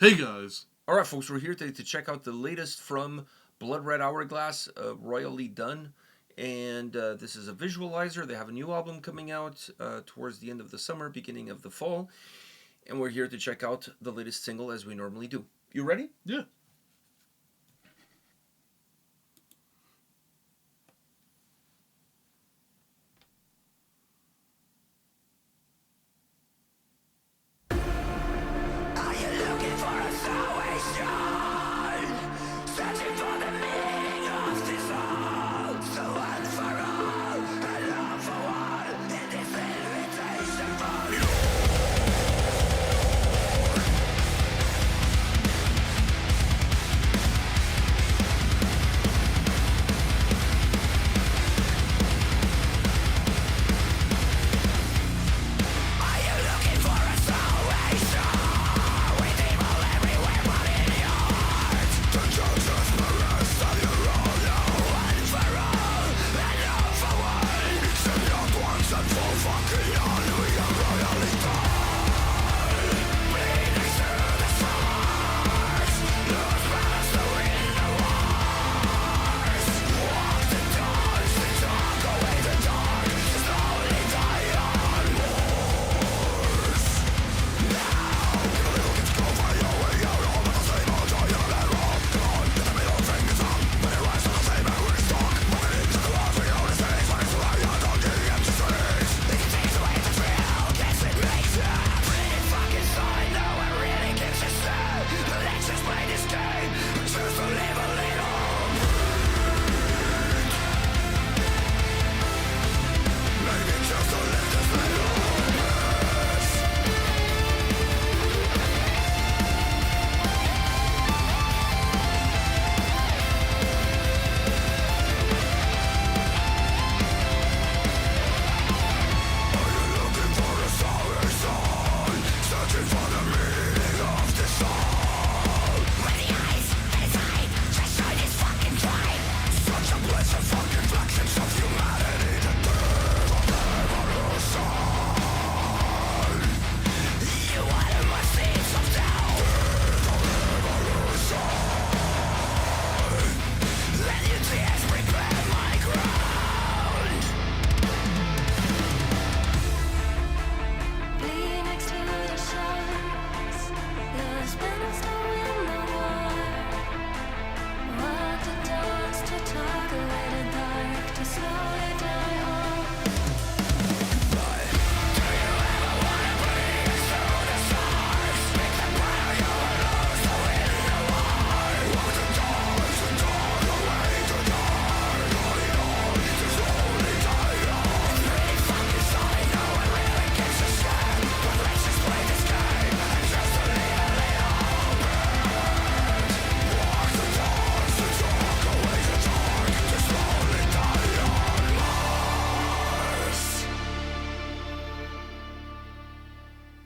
Hey guys. Alright folks, we're here today to check out the latest from Bloodred Hourglass, royally done. And this is a visualizer. They have a new album coming out towards the end of the summer, beginning of the fall. And we're here to check out the latest single as we normally do. You ready? Yeah.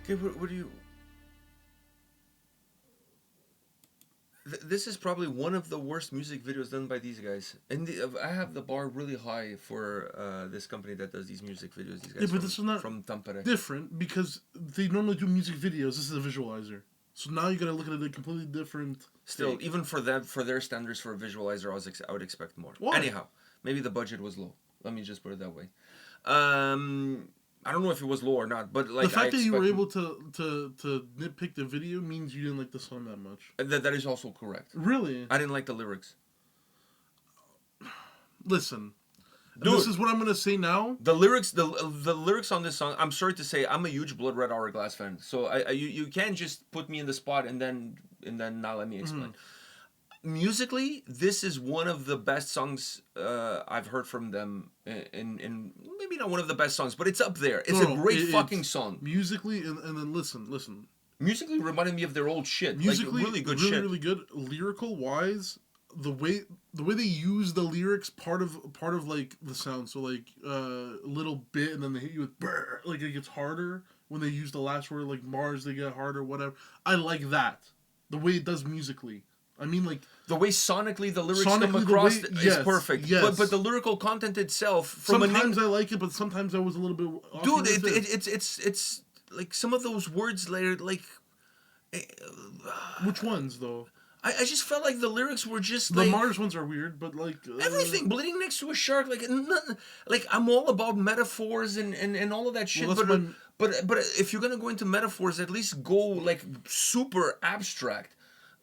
Okay, what do you... This is probably one of the worst music videos done by these guys. And I have the bar really high for this company that does these music videos. These guys Yeah, but this is not from Tampere. different because they normally do music videos. This is a visualizer. So now you gotta look at it a completely different... Still, even for them, for their standards for a visualizer, I would expect more. Why? Anyhow, maybe the budget was low. Let me just put it that way. I don't know if it was low or not, but like the fact that you were able to nitpick the video means you didn't like the song that much. That is also correct. Really? I didn't like the lyrics. Listen, dude, this is what I'm gonna say now. The lyrics on this song. I'm sorry to say, I'm a huge Bloodred Hourglass fan. So you can't just put me in the spot and then not let me explain. Musically, this is one of the best songs I've heard from them. In maybe not one of the best songs, but it's up there. It's a great fucking song. Musically, and then listen. Musically, reminded me of their old shit. Musically, like, really good shit. Really good. Lyrical wise, the way they use the lyrics, part of like the sound. So like a little bit, and then they hit you with brr, like it gets harder when they use the last word, like Mars. They get harder, whatever. I like that. The way it does musically. I mean, like... The way sonically the lyrics come across is perfect. Yes. But the lyrical content itself... Sometimes I like it, but sometimes I was a little bit... Dude, it's like some of those words later, like... Which ones though? I just felt like the lyrics were just The like Mars ones are weird, but like everything bleeding next to a shark, like nothing. Like I'm all about metaphors and all of that shit. Well, that's But if you're gonna go into metaphors, at least go like super abstract.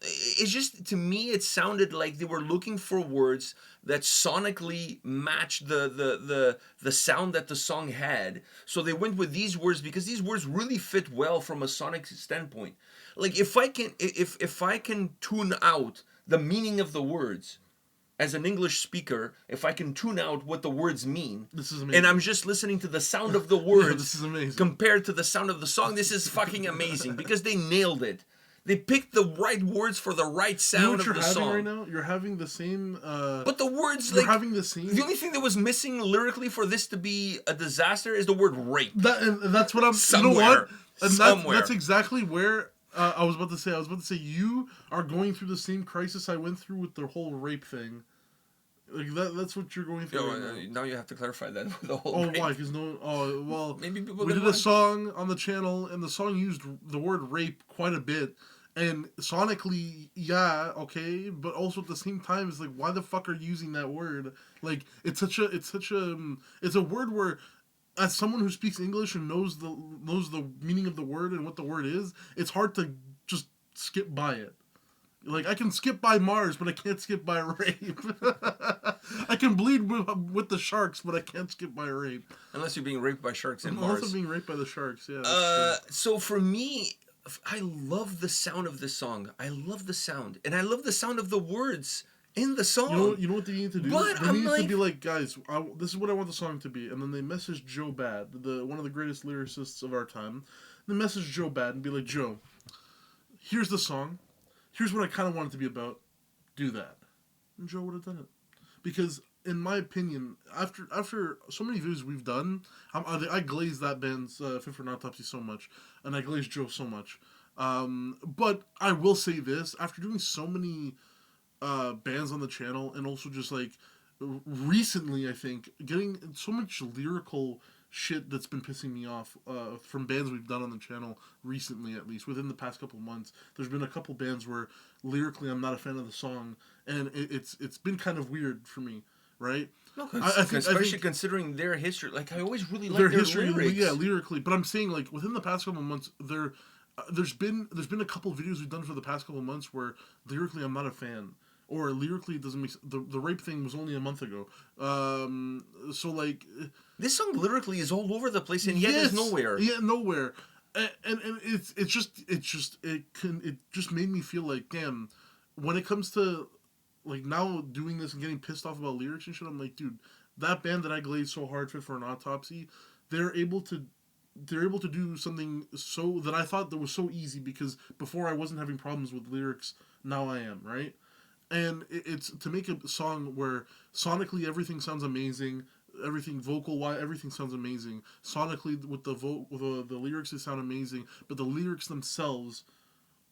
It's just, to me, it sounded like they were looking for words that sonically matched the sound that the song had. So they went with these words because these words really fit well from a sonic standpoint. Like if I can tune out the meaning of the words as an English speaker, if I can tune out what the words mean, this is amazing. and I'm just listening to the sound of the Yeah, words this is amazing. compared to the sound of the song, this is fucking amazing because they nailed it. They picked the right words for the right sound of the song. Right now? You're having the same. But the words, you're like, having the same. The only thing that was missing lyrically for this to be a disaster is the word rape. And that's what I'm. Somewhere. You know what? And Somewhere. that's exactly where I was about to say. I was about to say you are going through the same crisis I went through with the whole rape thing. Like that's what you're going through. Right now you have to clarify that with the whole. Oh, rape. why? Because no. Oh, well. Maybe people. We did a song on the channel, and the song used the word rape quite a bit. And sonically, yeah, okay, but also at the same time, it's like, why the fuck are you using that word? Like, it's a word where, as someone who speaks English and knows the meaning of the word and what the word is, it's hard to just skip by it. Like, I can skip by Mars, but I can't skip by rape. I can bleed with the sharks, but I can't skip by rape. Unless you're being raped by sharks in Mars. Also being raped by the sharks, yeah. So for me, I love the sound of this song. I love the sound. And I love the sound of the words in the song. You know what they need to do? But they need to be like, guys, this is what I want the song to be. And then they message Joe Bad, one of the greatest lyricists of our time. They message Joe Bad and be like, Joe, here's the song. Here's what I kind of want it to be about. Do that. And Joe would have done it. Because, in my opinion, after so many videos we've done, I glaze that band's Fit for an Autopsy so much. And I glaze Joe so much. But I will say this. After doing so many bands on the channel, and also just like recently, I think, getting so much lyrical shit that's been pissing me off from bands we've done on the channel recently, at least within the past couple of months. There's been a couple bands where lyrically I'm not a fan of the song, and it's been kind of weird for me, right? No, especially considering their history. Like, I always really liked their history, lyrics. Yeah, lyrically. But I'm saying, like, within the past couple of months, there's been a couple of videos we've done for the past couple of months where lyrically I'm not a fan. Or lyrically, it doesn't make the rape thing was only a month ago. So like, this song lyrically is all over the place, and yet is nowhere. Yeah, nowhere. And it just made me feel like, damn, when it comes to like now doing this and getting pissed off about lyrics and shit, I'm like, dude, that band that I glazed so hard for an Autopsy, they're able to do something so that I thought that was so easy, because before I wasn't having problems with lyrics, now I am, right? And it's to make a song where sonically everything sounds amazing, everything vocal-wise, everything sounds amazing. Sonically, with the lyrics, they sound amazing, but the lyrics themselves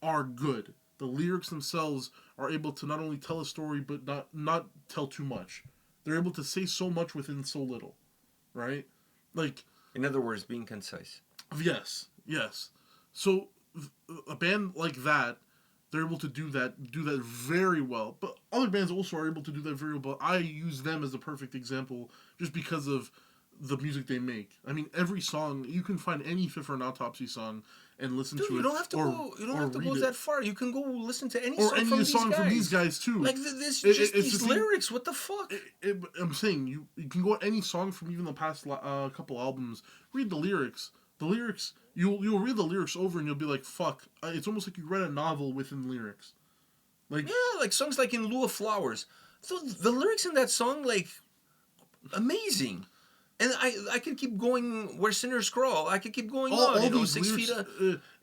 are good. The lyrics themselves are able to not only tell a story, but not tell too much. They're able to say so much within so little, right? Like, in other words, being concise. Yes. So a band like that, they're able to do that very well. But other bands also are able to do that very well. But I use them as the perfect example just because of the music they make. I mean, every song, you can find any Fit for an Autopsy song and listen to it. You don't have to go that far. You can go listen to any song from these guys too. Like these lyrics. What the fuck? I'm saying you can go any song from even the past couple albums. Read the lyrics. The lyrics, you'll read the lyrics over and you'll be like, fuck. It's almost like you read a novel within lyrics. Like, yeah, like songs like In Lieu of Flowers. So the lyrics in that song, like, amazing. And I could keep going Where Sinners Crawl. I could keep going on. All these 6 lyrics, feet of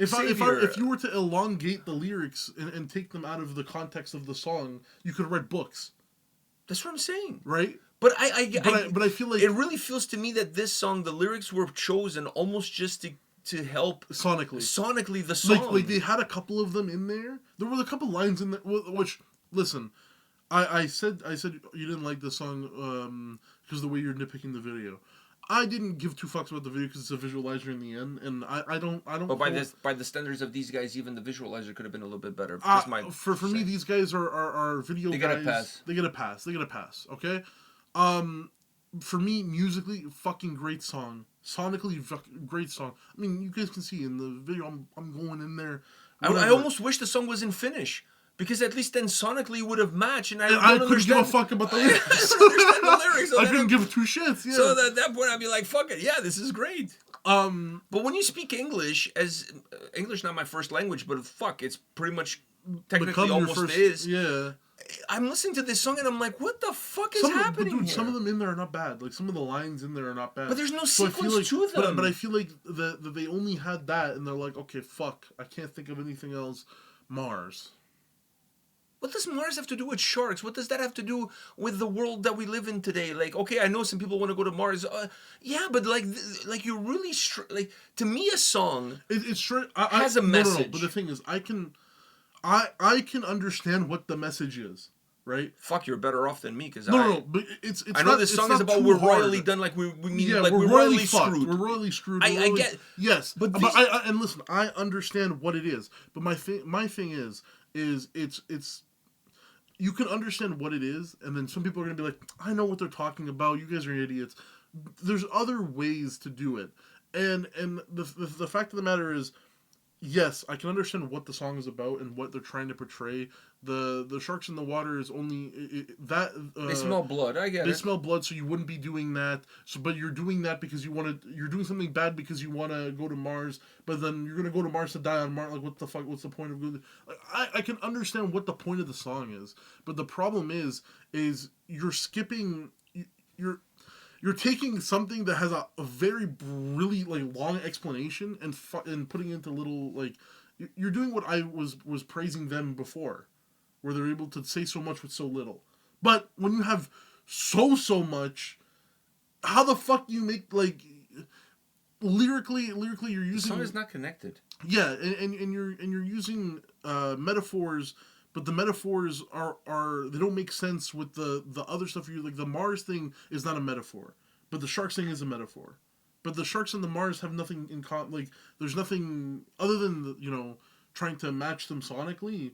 if you were to elongate the lyrics and take them out of the context of the song, you could write books. That's what I'm saying. Right? But I feel like it really feels to me that this song, the lyrics were chosen almost just to help sonically the song. Like they had a couple of them in there. There were a couple lines in there. Which, listen, I said you didn't like the song because the way you're nitpicking the video. I didn't give two fucks about the video because it's a visualizer in the end, and I don't. But by the standards of these guys, even the visualizer could have been a little bit better. For me, these guys are video guys. They get a pass. They get a pass. They get a pass. Okay. For me, musically, fucking great song. Sonically, great song. I mean, you guys can see in the video, I'm going in there. I almost wish the song was in Finnish. Because at least then sonically would have matched, and I couldn't give a fuck about the lyrics. I couldn't give two shits. Yeah. So at that point, I'd be like, "Fuck it, yeah, this is great." But when you speak English, as English not my first language, but fuck, it's pretty much technically almost is. Yeah. I'm listening to this song and I'm like, "What the fuck is happening?" Dude, here? some of them in there are not bad. Like some of the lines in there are not bad. But there's no sequence to them. But I feel like that they only had that, and they're like, "Okay, fuck, I can't think of anything else." Mars. What does Mars have to do with sharks? What does that have to do with the world that we live in today? Like, okay, I know some people want to go to Mars. Yeah, but like you're really like to me, a song it's straight has a message. No, but the thing is, I can understand what the message is, right? Fuck, you're better off than me because no, but it's. I know this song is about we're royally done. Like we mean like we're royally screwed. We're royally screwed. I get yes, but I and listen, I understand what it is. But my thing is it's. You can understand what it is, and then some people are going to be like, I know what they're talking about, you guys are idiots. There's other ways to do it. And the fact of the matter is, yes, I can understand what the song is about and what they're trying to portray. The sharks in the water is only they smell blood. I get it. They smell blood, so you wouldn't be doing that. So, but you're doing that because you're doing something bad because you want to go to Mars. But then you're gonna go to Mars to die on Mars. Like, what the fuck? What's the point of going? I can understand what the point of the song is, but the problem is you're skipping. You're taking something that has a very really like long explanation and putting it into little like. You're doing what I was praising them before, where they're able to say so much with so little. But when you have so much, how the fuck do you make like lyrically you're using. The song is not connected. Yeah, and you're using metaphors, but the metaphors are they don't make sense with the other stuff. You like the Mars thing is not a metaphor, but the sharks thing is a metaphor. But the sharks and the Mars have nothing in common. Like, there's nothing other than trying to match them sonically.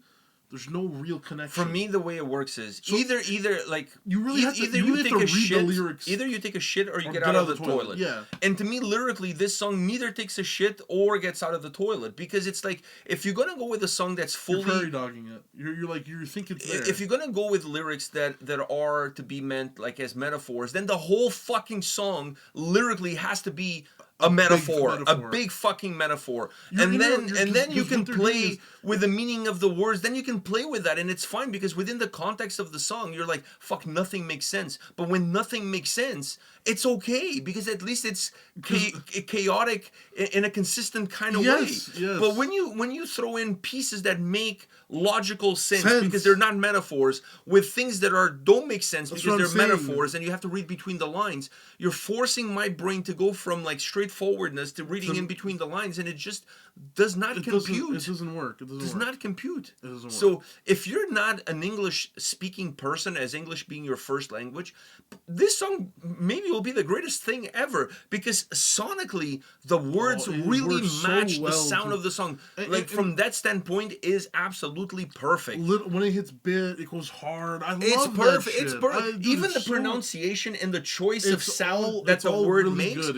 There's no real connection. For me, the way it works is either like you really have to, either you take have to a read shit, the lyrics. Either you take a shit or you get out of the toilet. Yeah. And to me, lyrically, this song neither takes a shit or gets out of the toilet, because it's like if you're gonna go with a song that's fully you're prairie dogging it. You think it's there. If you're gonna go with lyrics that are to be meant like as metaphors, then the whole fucking song lyrically has to be a metaphor, a big fucking metaphor. And then you can play with the meaning of the words. Then you can play with that, and it's fine, because within the context of the song, you're like, fuck, nothing makes sense. But when nothing makes sense, it's okay, because at least it's chaotic in a consistent kind of way. Yes. But when you throw in pieces that make logical sense because they're not metaphors, with things that don't make sense because they're metaphors, and you have to read between the lines, you're forcing my brain to go from like straightforwardness to reading in between the lines, and it just does not compute. It doesn't work. It does not compute. It doesn't work. So if you're not an English speaking person, as English being your first language, this song maybe will be the greatest thing ever, because sonically the words really match the sound of the song. From that standpoint, is absolutely perfect. When it hits bit, it goes hard. It's perfect. It's perfect. Even the pronunciation and the choice of sound that the word makes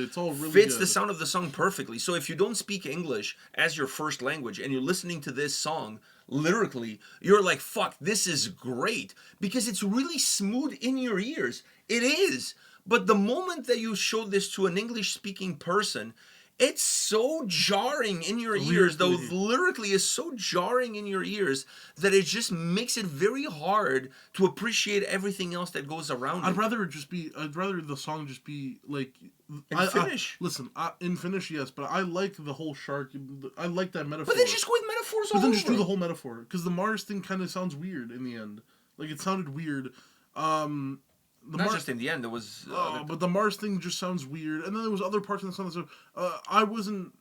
fits the sound of the song perfectly. So if you don't speak English as your first language and you're listening to this song lyrically, you're like, fuck, this is great, because it's really smooth in your ears. It is. But the moment that you show this to an English speaking person, it's so jarring in your ears, though lyrically is so jarring in your ears, that it just makes it very hard to appreciate everything else that goes around it. I'd rather the song just be like in Finnish. In Finnish, yes, but I like the whole shark. I like that metaphor. But then just go with metaphors all over. But then just do the whole metaphor, because the Mars thing kind of sounds weird in the end. Like, it sounded weird. Not just in the end, there was... but the Mars thing just sounds weird. And then there was other parts of the song that I wasn't...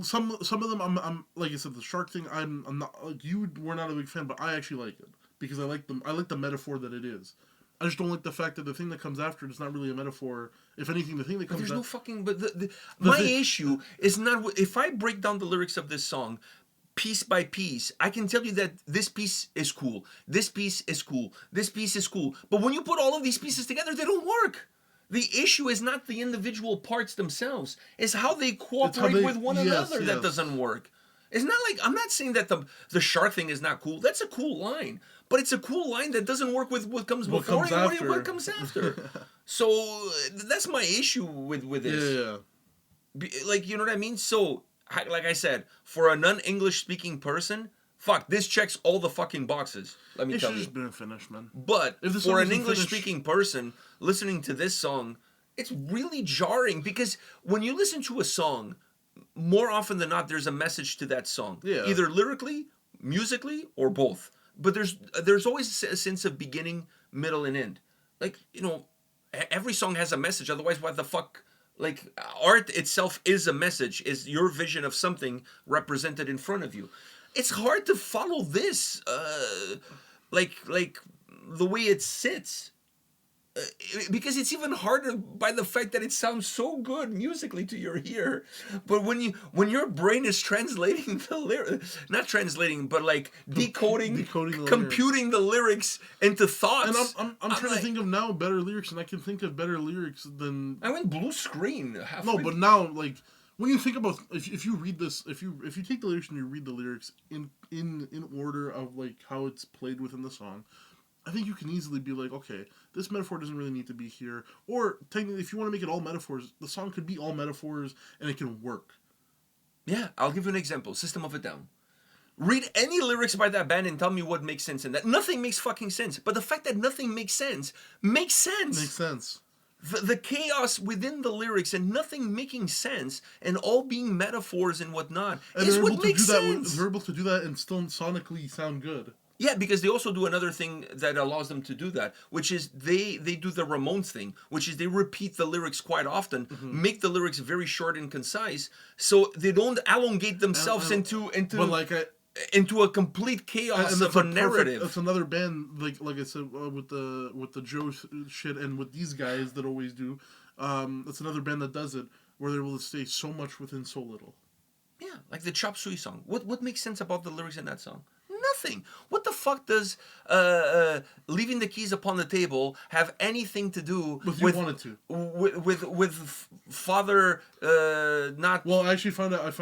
Some of them, I'm like I said, the shark thing, I'm not... Like, you were not a big fan, but I actually like it. Because I like the metaphor that it is. I just don't like the fact that the thing that comes after it is not really a metaphor. If anything, the thing that But comes there's no after... fucking. But my issue is not. If I break down the lyrics of this song, piece by piece, I can tell you that this piece is cool. This piece is cool. This piece is cool. But when you put all of these pieces together, they don't work. The issue is not the individual parts themselves. It's how they cooperate with one another that doesn't work. It's not like, I'm not saying that the shark thing is not cool. That's a cool line. But it's a cool line that doesn't work with what comes before and what comes after. So that's my issue with this. Yeah. Like, you know what I mean? So, like I said, for a non-English speaking person, fuck, this checks all the fucking boxes. Let me tell you. It should just been finished, man. But for an English-speaking person listening to this song, it's really jarring because when you listen to a song, more often than not, there's a message to that song. Yeah. Either lyrically, musically, or both. But there's always a sense of beginning, middle, and end. Like, you know, every song has a message. Otherwise, what the fuck? Like, art itself is a message, is your vision of something represented in front of you. It's hard to follow this, like the way it sits. Because it's even harder by the fact that it sounds so good musically to your ear, but when your brain is translating the lyrics, not translating, but like decoding computing the lyrics into thoughts. And I'm trying to think of now better lyrics, and I can think of better lyrics than... I went blue screen. No, but now, like, when you think about, if you read this, if you take the lyrics and you read the lyrics in order of like how it's played within the song, I think you can easily be like, okay, this metaphor doesn't really need to be here. Or, technically, if you want to make it all metaphors, the song could be all metaphors, and it can work. Yeah, I'll give you an example. System of a Down. Read any lyrics by that band and tell me what makes sense in that. Nothing makes fucking sense. But the fact that nothing makes sense makes sense. Makes sense. The chaos within the lyrics and nothing making sense and all being metaphors and whatnot is what makes sense. They're able to do that and still sonically sound good. Yeah, because they also do another thing that allows them to do that, which is they do the Ramones thing, which is they repeat the lyrics quite often, make the lyrics very short and concise, so they don't elongate themselves into a complete chaos of a narrative. That's another band, like I said, with the Joe shit and with these guys that always do. That's another band that does it, where they're able to say so much within so little. Yeah, like the Chop Suey song. What makes sense about the lyrics in that song? Nothing. What the fuck does leaving the keys upon the table have anything to do with father not? Well, I actually found out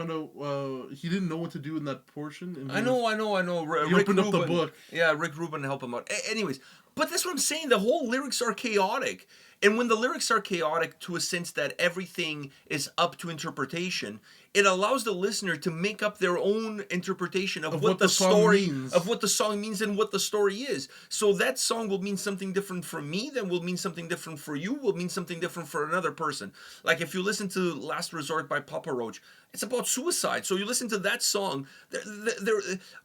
he didn't know what to do in that portion. And I know. He opened up the book. Yeah, Rick Rubin helped him out. Anyways, but that's what I'm saying. The whole lyrics are chaotic. And when the lyrics are chaotic to a sense that everything is up to interpretation, it allows the listener to make up their own interpretation of what the story means. Of what the song means and what the story is. So that song will mean something different for me, then will mean something different for you, will mean something different for another person. Like if you listen to Last Resort by Papa Roach, it's about suicide. So you listen to that song,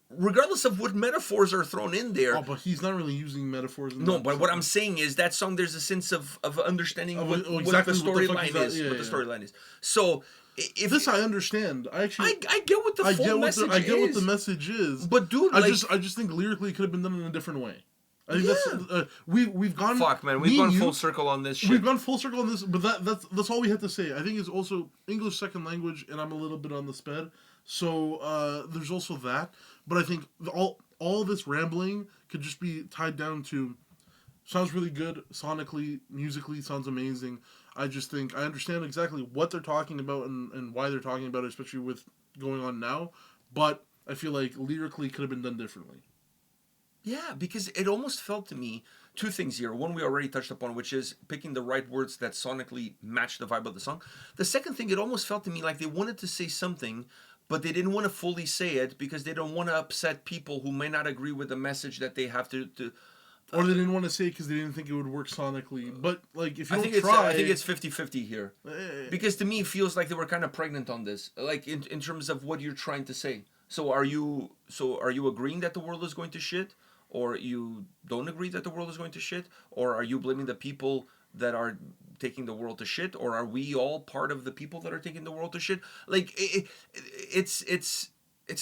regardless of what metaphors are thrown in there. Oh, but he's not really using metaphors. No, but what I'm saying is that song, there's a sense of understanding what the storyline is. What the storyline is. So if this I understand. I get what the full message is. I get what the message is. But dude, I just think lyrically it could have been done in a different way. I think that's we've gone. Fuck, man, we've gone full circle on this shit. We've gone full circle on this, but that's all we had to say. I think it's also English second language, and I'm a little bit on the sped, so there's also that. But I think all this rambling could just be tied down to sounds really good sonically, musically, sounds amazing. I just think I understand exactly what they're talking about and why they're talking about it, especially with going on now. But I feel like lyrically could have been done differently. Yeah, because it almost felt to me two things here. One we already touched upon, which is picking the right words that sonically match the vibe of the song. The second thing, it almost felt to me like they wanted to say something, but they didn't want to fully say it because they don't want to upset people who may not agree with the message that they have to or they didn't want to say it because they didn't think it would work sonically. But like, if you I think it's 50-50 here, because to me it feels like they were kind of pregnant on this, like in terms of what you're trying to say. So are you agreeing that the world is going to shit? Or you don't agree that the world is going to shit? Or are you blaming the people that are taking the world to shit? Or are we all part of the people that are taking the world to shit? Like, it's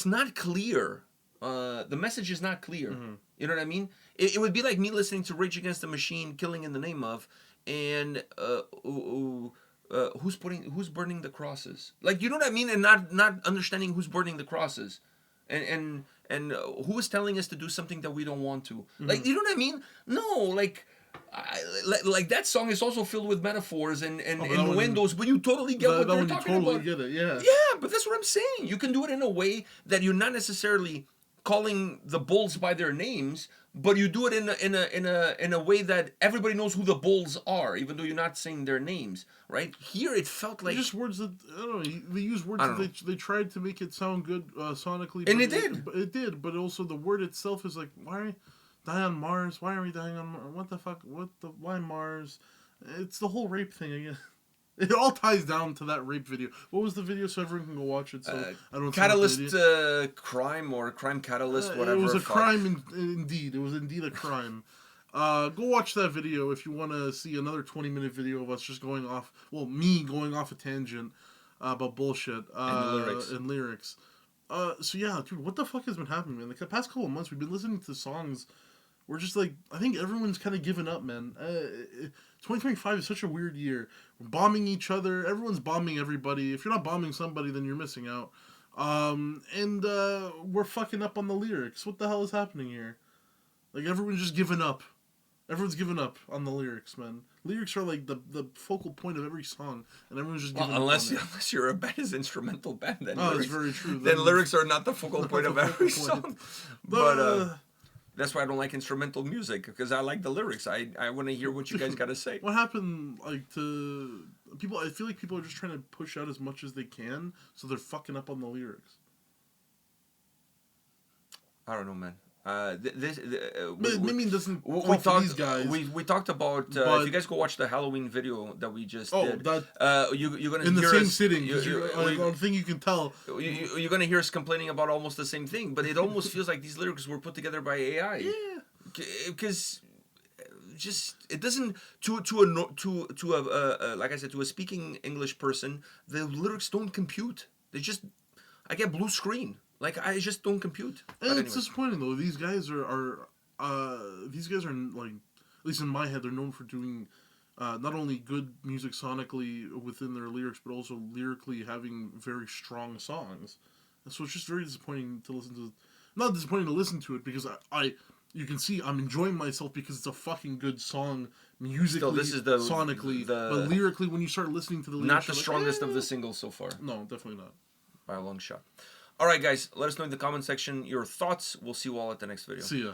not clear. The message is not clear. You know what I mean? It would be like me listening to Rage Against the Machine, Killing in the Name of, and who's burning the crosses? Like, you know what I mean? And not understanding who's burning the crosses, and who is telling us to do something that we don't want to. Like, you know what I mean? No, like. Like that song is also filled with metaphors and innuendos, but you totally get what they're talking about. Get it, yeah. Yeah, but that's what I'm saying. You can do it in a way that you're not necessarily calling the bulls by their names, but you do it in a way that everybody knows who the bulls are, even though you're not saying their names. Right here, it felt like just words that I don't know. They use words that they tried to make it sound good sonically, and it did. It did, but also the word itself is like, why die on Mars? Why are we dying on Mars? What the fuck? Why Mars? It's the whole rape thing again. It all ties down to that rape video. What was the video so everyone can go watch it? So I don't. Catalyst crime or crime catalyst, whatever. It was a crime, indeed. It was indeed a crime. Go watch that video if you want to see another 20-minute video of us just going off. Well, me going off a tangent about bullshit and lyrics. So yeah, dude, what the fuck has been happening, man? Like the past couple of months, we've been listening to songs. We're just like, I think everyone's kind of given up, man. 2025 is such a weird year. We're bombing each other. Everyone's bombing everybody. If you're not bombing somebody, then you're missing out. And we're fucking up on the lyrics. What the hell is happening here? Like, everyone's just giving up. Everyone's giving up on the lyrics, man. Lyrics are like the focal point of every song, and everyone's just giving up. Unless you're a band is instrumental band, then that's very true. Then lyrics are not the focal point of every song. But that's why I don't like instrumental music, because I like the lyrics. I want to hear what you guys got to say. What happened, like, to people? I feel like people are just trying to push out as much as they can, so they're fucking up on the lyrics. I don't know, man. Maybe it doesn't. We talked. These guys. We talked about. If you guys go watch the Halloween video that we just did, you're gonna in the hear same us, sitting. I think you can tell. You're gonna hear us complaining about almost the same thing, but it almost feels like these lyrics were put together by AI. Yeah. Because just it doesn't to a like I said, to a speaking English person, the lyrics don't compute. I get blue screen. Like, I just don't compute. And it's disappointing, though. These guys are like, at least in my head, they're known for doing not only good music sonically within their lyrics, but also lyrically having very strong songs. And so it's just very disappointing to listen to. Not disappointing to listen to it, because you can see I'm enjoying myself because it's a fucking good song musically, this is sonically, but lyrically, when you start listening to the lyrics, not the strongest of the singles so far. No, definitely not. By a long shot. All right, guys, let us know in the comment section your thoughts. We'll see you all at the next video. See ya.